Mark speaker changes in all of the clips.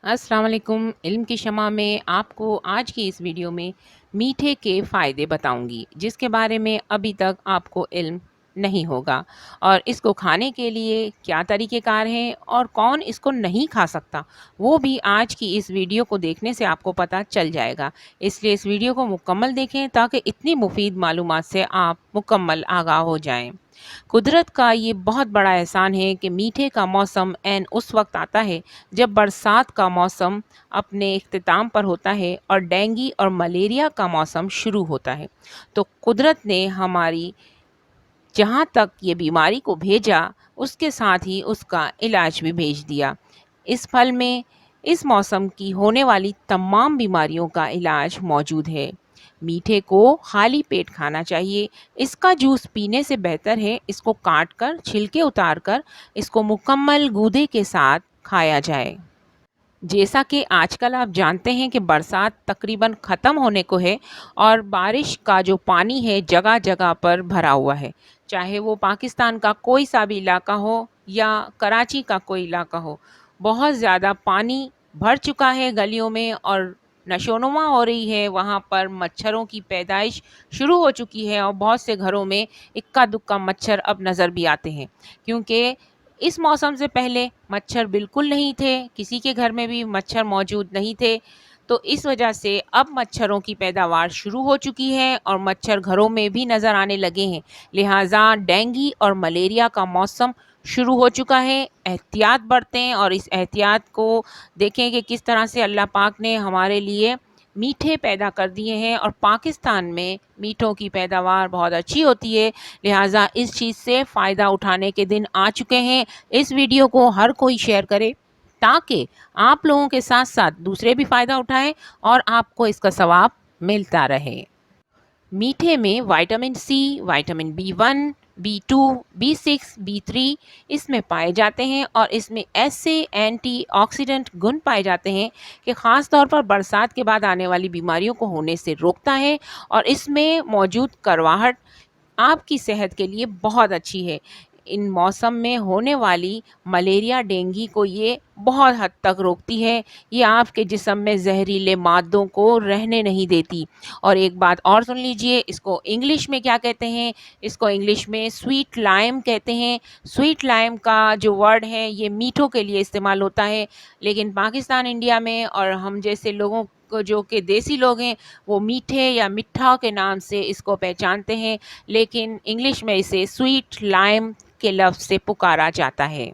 Speaker 1: अस्सलाम वालेकुम। इल्म की शमा में आपको आज की इस वीडियो में मीठे के फ़ायदे बताऊंगी, जिसके बारे में अभी तक आपको इल्म नहीं होगा, और इसको खाने के लिए क्या तरीक़ेकार हैं और कौन इसको नहीं खा सकता, वो भी आज की इस वीडियो को देखने से आपको पता चल जाएगा। इसलिए इस वीडियो को मुकम्मल देखें ताकि इतनी मुफीद मालूमात से आप मुकम्मल आगाह हो जाएं। कुदरत का ये बहुत बड़ा एहसान है कि मीठे का मौसम ऐन उस वक्त आता है जब बरसात का मौसम अपने इख्तिताम पर होता है और डेंगू और मलेरिया का मौसम शुरू होता है। तो कुदरत ने हमारी जहाँ तक ये बीमारी को भेजा, उसके साथ ही उसका इलाज भी भेज दिया। इस फल में इस मौसम की होने वाली तमाम बीमारियों का इलाज मौजूद है। मीठे को खाली पेट खाना चाहिए। इसका जूस पीने से बेहतर है इसको काट कर, छिलके उतार कर इसको मुकम्मल गूदे के साथ खाया जाए। जैसा कि आजकल आप जानते हैं कि बरसात तकरीबन ख़त्म होने को है और बारिश का जो पानी है जगह जगह पर भरा हुआ है, चाहे वो पाकिस्तान का कोई सा भी इलाका हो या कराची का कोई इलाका हो। बहुत ज़्यादा पानी भर चुका है गलियों में और नशोनुमा हो रही है। वहाँ पर मच्छरों की पैदाइश शुरू हो चुकी है और बहुत से घरों में इक्का दुक्का मच्छर अब नज़र भी आते हैं, क्योंकि इस मौसम से पहले मच्छर बिल्कुल नहीं थे, किसी के घर में भी मच्छर मौजूद नहीं थे। तो इस वजह से अब मच्छरों की पैदावार शुरू हो चुकी है और मच्छर घरों में भी नज़र आने लगे हैं। लिहाजा डेंगू और मलेरिया का मौसम शुरू हो चुका है। एहतियात बरतें और इस एहतियात को देखें कि किस तरह से अल्लाह पाक ने हमारे लिए मीठे पैदा कर दिए हैं, और पाकिस्तान में मीठों की पैदावार बहुत अच्छी होती है। लिहाजा इस चीज़ से फ़ायदा उठाने के दिन आ चुके हैं। इस वीडियो को हर कोई शेयर करे ताकि आप लोगों के साथ साथ दूसरे भी फ़ायदा उठाएं और आपको इसका सवाब मिलता रहे। मीठे में vitamin C, vitamin B 1, B 2, B 6, B 3 इसमें पाए जाते हैं, और इसमें ऐसे एंटीऑक्सीडेंट गुण पाए जाते हैं कि ख़ास तौर पर बरसात के बाद आने वाली बीमारियों को होने से रोकता है, और इसमें मौजूद करवाहट आपकी सेहत के लिए बहुत अच्छी है। इन मौसम में होने वाली मलेरिया, डेंगू को ये बहुत हद तक रोकती है। ये आपके जिस्म में जहरीले मादों को रहने नहीं देती। और एक बात और सुन लीजिए, इसको इंग्लिश में क्या कहते हैं? इसको इंग्लिश में स्वीट लाइम कहते हैं। स्वीट लाइम का जो वर्ड है ये मीठों के लिए इस्तेमाल होता है, लेकिन पाकिस्तान, इंडिया में और हम जैसे लोगों को जो कि देसी लोग हैं वो मीठे या मिठा के नाम से इसको पहचानते हैं, लेकिन इंग्लिश में इसे स्वीट लाइम के लफ्ज़ से पुकारा जाता है।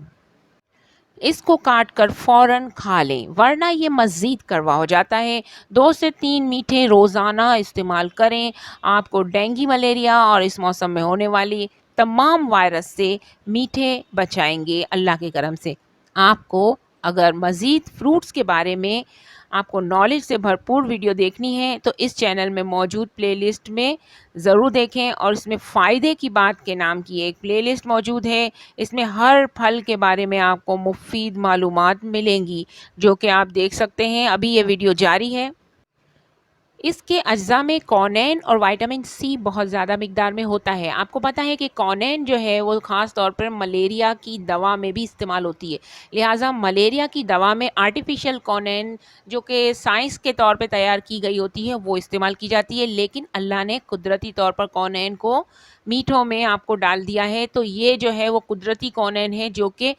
Speaker 1: इसको काट कर फ़ौरन खा लें, वरना ये मज़ीद कड़वा हो जाता है। 2 से 3 मीठे रोज़ाना इस्तेमाल करें। आपको डेंगू, मलेरिया और इस मौसम में होने वाली तमाम वायरस से मीठे बचाएंगे अल्लाह के करम से। आपको अगर मज़ीद फ्रूट्स के बारे में आपको नॉलेज से भरपूर वीडियो देखनी है तो इस चैनल में मौजूद प्लेलिस्ट में ज़रूर देखें, और इसमें फ़ायदे की बात के नाम की एक प्लेलिस्ट मौजूद है। इसमें हर फल के बारे में आपको मुफीद मालूमात मिलेंगी, जो कि आप देख सकते हैं। अभी ये वीडियो जारी है। इसके अज्जा में कॉनेन और विटामिन सी बहुत ज़्यादा मिकदार में होता है। आपको पता है कि कॉनेन जो है वो ख़ास तौर पर मलेरिया की दवा में भी इस्तेमाल होती है। लिहाजा मलेरिया की दवा में आर्टिफिशियल कॉनेन, जो कि साइंस के तौर पे तैयार की गई होती है, वो इस्तेमाल की जाती है, लेकिन अल्लाह ने कुदरती तौर पर कॉनेन को मीठों में आपको डाल दिया है। तो ये जो है वो कुदरती कॉनेन है, जो कि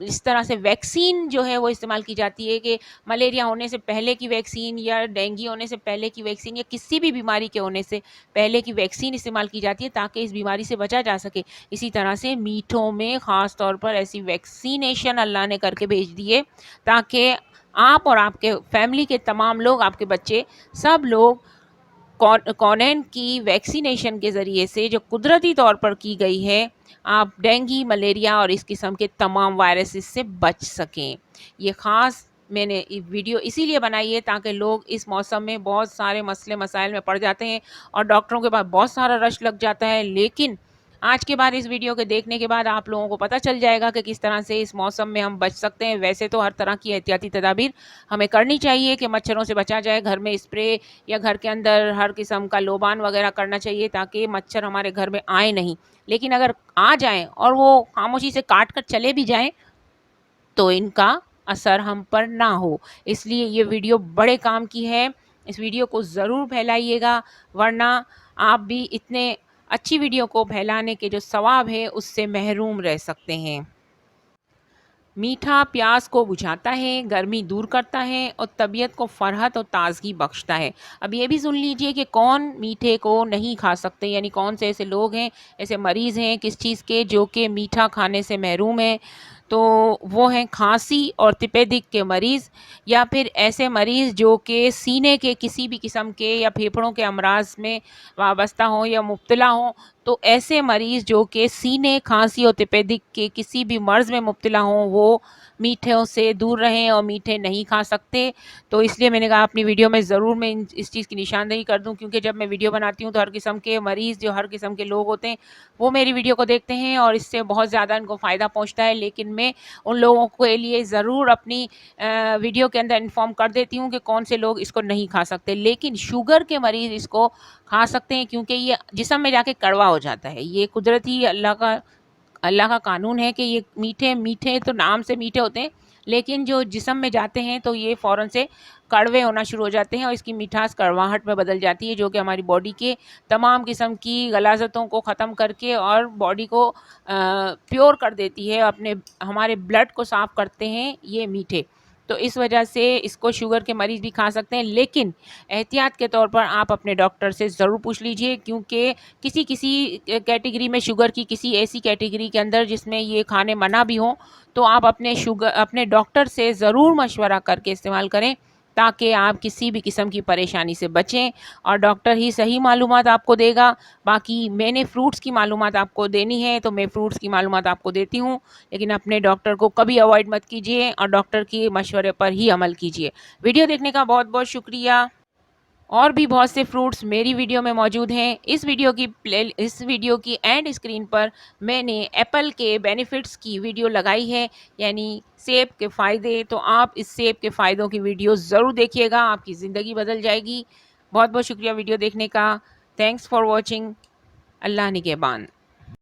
Speaker 1: इस तरह से वैक्सीन जो है वो इस्तेमाल की जाती है कि मलेरिया होने से पहले की वैक्सीन या डेंगू होने से पहले की वैक्सीन या किसी भी बीमारी के होने से पहले की वैक्सीन इस्तेमाल की जाती है ताकि इस बीमारी से बचा जा सके। इसी तरह से मीठों में ख़ास तौर पर ऐसी वैक्सीनेशन अल्लाह ने करके भेज दी है ताकि आप और आपके फैमिली के तमाम लोग, आपके बच्चे, सब लोग कॉनेन की वैक्सीनेशन के ज़रिए से जो कुदरती तौर पर की गई है, आप डेंगू, मलेरिया और इस किस्म के तमाम वायरसेस से बच सकें। ये ख़ास मैंने वीडियो इसीलिए बनाई है ताकि लोग इस मौसम में बहुत सारे मसले मसाइल में पड़ जाते हैं और डॉक्टरों के पास बहुत सारा रश लग जाता है, लेकिन آج کے بعد اس ویڈیو کے دیکھنے کے بعد آپ لوگوں کو پتہ چل جائے گا کہ کس طرح سے اس موسم میں ہم بچ سکتے ہیں۔ ویسے تو ہر طرح کی احتیاطی تدابیر ہمیں کرنی چاہیے کہ مچھروں سے بچا جائے، گھر میں اسپرے یا گھر کے اندر ہر قسم کا لوبان وغیرہ کرنا چاہیے تاکہ مچھر ہمارے گھر میں آئے نہیں۔ لیکن اگر آ جائیں اور وہ خاموشی سے کاٹ کر چلے بھی جائیں تو ان کا اثر ہم پر نہ ہو۔ اس لیے یہ ویڈیو بڑے کام کی ہے، اس ویڈیو کو ضرور پھیلائیے گا، ورنہ آپ بھی اتنے اچھی ویڈیو کو پھیلانے کے جو ثواب ہے اس سے محروم رہ سکتے ہیں۔ میٹھا پیاس کو بجھاتا ہے، گرمی دور کرتا ہے اور طبیعت کو فرحت اور تازگی بخشتا ہے۔ اب یہ بھی سن لیجئے کہ کون میٹھے کو نہیں کھا سکتے، یعنی کون سے ایسے لوگ ہیں، ایسے مریض ہیں کس چیز کے جو کہ میٹھا کھانے سے محروم ہیں۔ تو وہ ہیں کھانسی اور تپیدق کے مریض، یا پھر ایسے مریض جو کہ سینے کے کسی بھی قسم کے یا پھیپھڑوں کے امراض میں وابستہ ہوں یا مبتلا ہوں۔ تو ایسے مریض جو کہ سینے، کھانسی اور تپیدق کے کسی بھی مرض میں مبتلا ہوں وہ میٹھوں سے دور رہیں اور میٹھے نہیں کھا سکتے۔ تو اس لیے میں نے کہا اپنی ویڈیو میں ضرور میں اس چیز کی نشاندہی کر دوں، کیونکہ جب میں ویڈیو بناتی ہوں تو ہر قسم کے مریض جو ہر قسم کے لوگ ہوتے ہیں وہ میری ویڈیو کو دیکھتے ہیں اور اس سے بہت زیادہ ان کو فائدہ پہنچتا ہے، لیکن میں ان لوگوں کے لیے ضرور اپنی ویڈیو کے اندر انفارم کر دیتی ہوں کہ کون سے لوگ اس کو نہیں کھا سکتے۔ لیکن شوگر کے مریض اس کو کھا سکتے ہیں کیونکہ یہ جسم میں جا کے کڑوا ہو جاتا ہے۔ یہ قدرتی اللہ کا قانون ہے کہ یہ میٹھے تو نام سے میٹھے ہوتے ہیں، لیکن جو جسم میں جاتے ہیں تو یہ فوراً سے کڑوے ہونا شروع ہو جاتے ہیں اور اس کی مٹھاس کڑواہٹ میں بدل جاتی ہے، جو کہ ہماری باڈی کے تمام قسم کی غلاظتوں کو ختم کر کے اور باڈی کو پیور کر دیتی ہے، ہمارے بلڈ کو صاف کرتے ہیں یہ میٹھے۔ تو اس وجہ سے اس کو شوگر کے مریض بھی کھا سکتے ہیں، لیکن احتیاط کے طور پر آپ اپنے ڈاکٹر سے ضرور پوچھ لیجئے، کیونکہ کسی کیٹیگری میں شوگر کی کسی ایسی کیٹیگری کے اندر جس میں یہ کھانے منع بھی ہوں، تو آپ اپنے ڈاکٹر سے ضرور مشورہ کر کے استعمال کریں تاکہ آپ کسی بھی قسم کی پریشانی سے بچیں، اور ڈاکٹر ہی صحیح معلومات آپ کو دے گا۔ باقی میں نے فروٹس کی معلومات آپ کو دینی ہے تو میں فروٹس کی معلومات آپ کو دیتی ہوں، لیکن اپنے ڈاکٹر کو کبھی اوائڈ مت کیجیے اور ڈاکٹر کی مشورے پر ہی عمل کیجیے۔ ویڈیو دیکھنے کا بہت بہت شکریہ۔ اور بھی بہت سے فروٹس میری ویڈیو میں موجود ہیں۔ اس ویڈیو کی اینڈ اسکرین پر میں نے ایپل کے بینیفٹس کی ویڈیو لگائی ہے، یعنی سیب کے فائدے۔ تو آپ اس سیب کے فائدوں کی ویڈیو ضرور دیکھیے گا، آپ کی زندگی بدل جائے گی۔ بہت بہت شکریہ ویڈیو دیکھنے کا۔ Thanks for watching. اللہ نگہبان۔